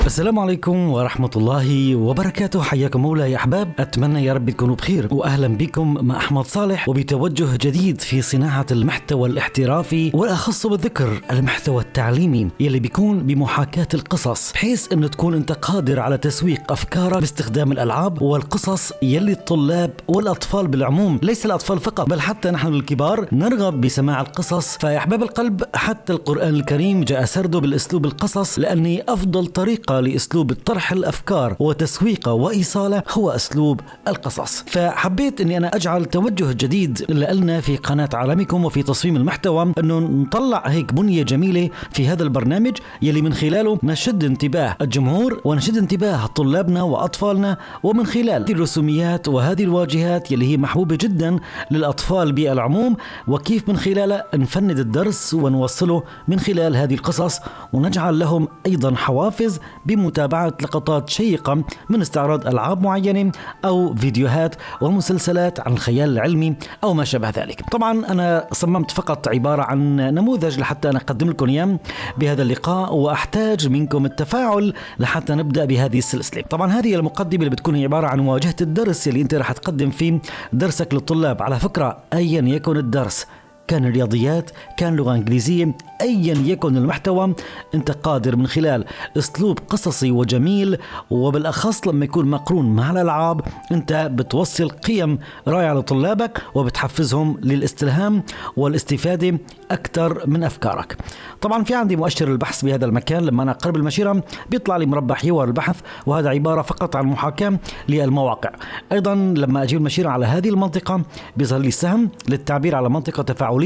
السلام عليكم ورحمة الله وبركاته. حياكم مولاي يا أحباب، أتمنى يا رب تكونوا بخير، وأهلا بكم مع أحمد صالح وبتوجه جديد في صناعة المحتوى الاحترافي، والأخص بالذكر المحتوى التعليمي يلي بيكون بمحاكاة القصص، بحيث أنه تكون أنت قادر على تسويق أفكارك باستخدام الألعاب والقصص يلي الطلاب والأطفال بالعموم، ليس الأطفال فقط بل حتى نحن الكبار نرغب بسماع القصص. فيا أحباب القلب، حتى القرآن الكريم جاء سرده بالأسلوب القصص، لأني أفضل طريقة لأسلوب طرح الأفكار وتسويقها وإيصالها هو أسلوب القصص. فحبيت أني أنا أجعل توجه جديد لنا في قناة عالمكم وفي تصميم المحتوى، أنه نطلع هيك بنية جميلة في هذا البرنامج يلي من خلاله نشد انتباه الجمهور ونشد انتباه طلابنا وأطفالنا، ومن خلال هذه الرسوميات وهذه الواجهات يلي هي محبوبة جدا للأطفال بالعموم، وكيف من خلالها نفند الدرس ونوصله من خلال هذه القصص، ونجعل لهم أيضا حوافز بمتابعة لقطات شيقة من استعراض ألعاب معينة أو فيديوهات ومسلسلات عن الخيال العلمي أو ما شابه ذلك. طبعا أنا صممت فقط عبارة عن نموذج لحتى أنا أقدم لكم إياه بهذا اللقاء، وأحتاج منكم التفاعل لحتى نبدأ بهذه السلسلة. طبعا هذه المقدمة اللي بتكون عبارة عن مواجهة الدرس اللي أنت رح تقدم فيه درسك للطلاب. على فكرة أيا يكن الدرس، كان رياضيات، كان لغة إنجليزية، أيا يكن المحتوى، أنت قادر من خلال أسلوب قصصي وجميل، وبالأخص لما يكون مقرون مع الألعاب، أنت بتوصل قيم رائعة لطلابك وبتحفزهم للاستلهام والاستفادة أكثر من أفكارك. طبعا في عندي مؤشر البحث بهذا المكان، لما أنا أقرب المشيرة بيطلع لي مربع حوار البحث، وهذا عبارة فقط عن محاكاة للمواقع. أيضا لما أجيب المشيرة على هذه المنطقة بيظهر لي سهم للتعبير على منطقة تفاعلية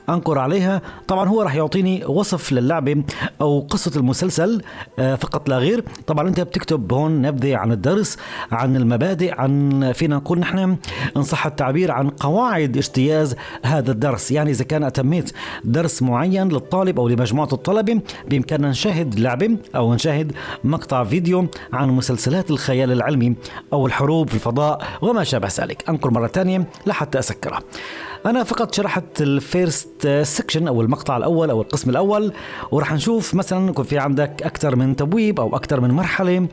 أنقر عليها. طبعا هو راح يعطيني وصف للعبة أو قصة المسلسل فقط لا غير. طبعا أنت بتكتب هون نبذة عن الدرس، عن المبادئ، عن فينا نقول نحن إن صح التعبير عن قواعد اجتياز هذا الدرس. يعني إذا كان أتميت درس معين للطالب أو لمجموعة الطلبة، بإمكاننا نشاهد لعبة أو نشاهد مقطع فيديو عن مسلسلات الخيال العلمي أو الحروب في الفضاء وما شابه ذلك. أنقر مرة ثانية لحتى أسكرها. أنا فقط شرحت الفيرست سيكشن أو المقطع الأول أو القسم الأول، ورح نشوف مثلا يكون في عندك أكثر من تبويب أو أكثر من مرحلة،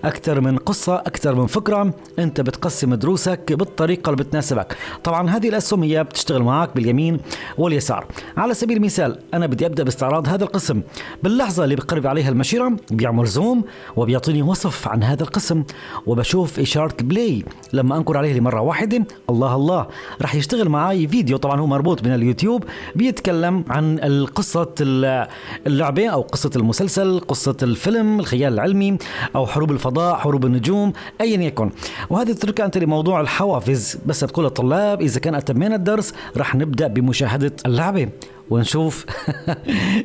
أكثر من قصة، أكثر من فكرة. أنت بتقسم دروسك بالطريقة اللي بتناسبك. طبعا هذه الأسهم هي بتشتغل معك باليمين واليسار. على سبيل المثال أنا بدي أبدأ باستعراض هذا القسم، باللحظة اللي بقرب عليها المشيرة بيعمل زوم وبيعطيني وصف عن هذا القسم، وبشوف إشارة بلاي. لما أنقر عليه لمرة واحدة، الله الله، رح يشتغل معي فيديو. طبعا هو مربوط من اليوتيوب، بيتكلم عن قصة اللعبة أو قصة المسلسل، قصة الفيلم الخيال العلمي أو حروب الفضاء، حروب النجوم، أيا يكن. وهذه تتركها أنت لموضوع الحوافز، بس بتقول للطلاب إذا كان أتمينا الدرس رح نبدأ بمشاهدة اللعبة ونشوف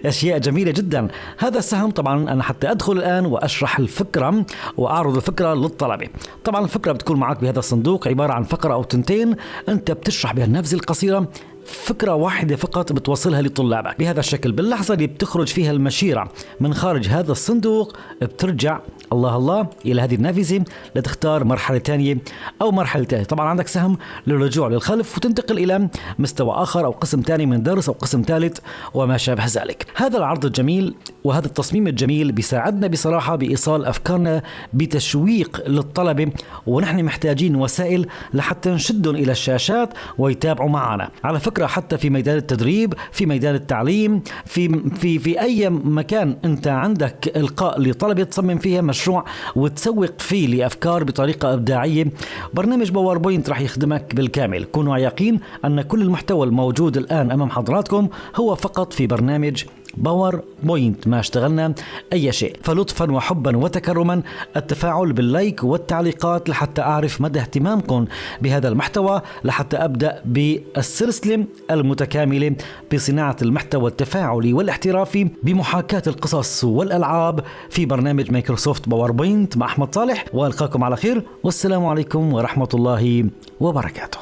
أشياء جميلة جدا. هذا السهم طبعا أنا حتى أدخل الآن وأشرح الفكرة وأعرض الفكرة للطلبة. طبعا الفكرة بتكون معك بهذا الصندوق، عبارة عن فقرة أو تنتين أنت بتشرح بها النبذة القصيرة، فكرة واحدة فقط بتوصلها لطلابك بهذا الشكل. باللحظة اللي بتخرج فيها المشيرة من خارج هذا الصندوق بترجع الله الله إلى هذه النافذة لتختار مرحلة ثانية أو مرحلة ثالثة. طبعا عندك سهم للرجوع للخلف وتنتقل إلى مستوى آخر أو قسم ثاني من درس أو قسم ثالث وما شابه ذلك. هذا العرض الجميل وهذا التصميم الجميل بيساعدنا بصراحة بإيصال أفكارنا بتشويق للطلبة، ونحن محتاجين وسائل لحتى نشدهم إلى الشاشات ويتابعوا معنا. على فكرة حتى في ميدان التدريب، في ميدان التعليم، في أي مكان أنت عندك إلقاء لطلبة تصمم فيها مشروع وتسوق فيه لأفكار بطريقة إبداعية، برنامج باوربوينت راح يخدمك بالكامل. كونوا على يقين أن كل المحتوى الموجود الآن أمام حضراتكم هو فقط في برنامج باوربوينت، ما اشتغلنا أي شيء. فلطفا وحبا وتكرما التفاعل باللايك والتعليقات لحتى أعرف مدى اهتمامكم بهذا المحتوى، لحتى أبدأ بالسلسلة المتكاملة بصناعة المحتوى التفاعلي والاحترافي بمحاكاة القصص والألعاب في برنامج مايكروسوفت باوربوينت مع أحمد صالح، وألقاكم على خير، والسلام عليكم ورحمة الله وبركاته.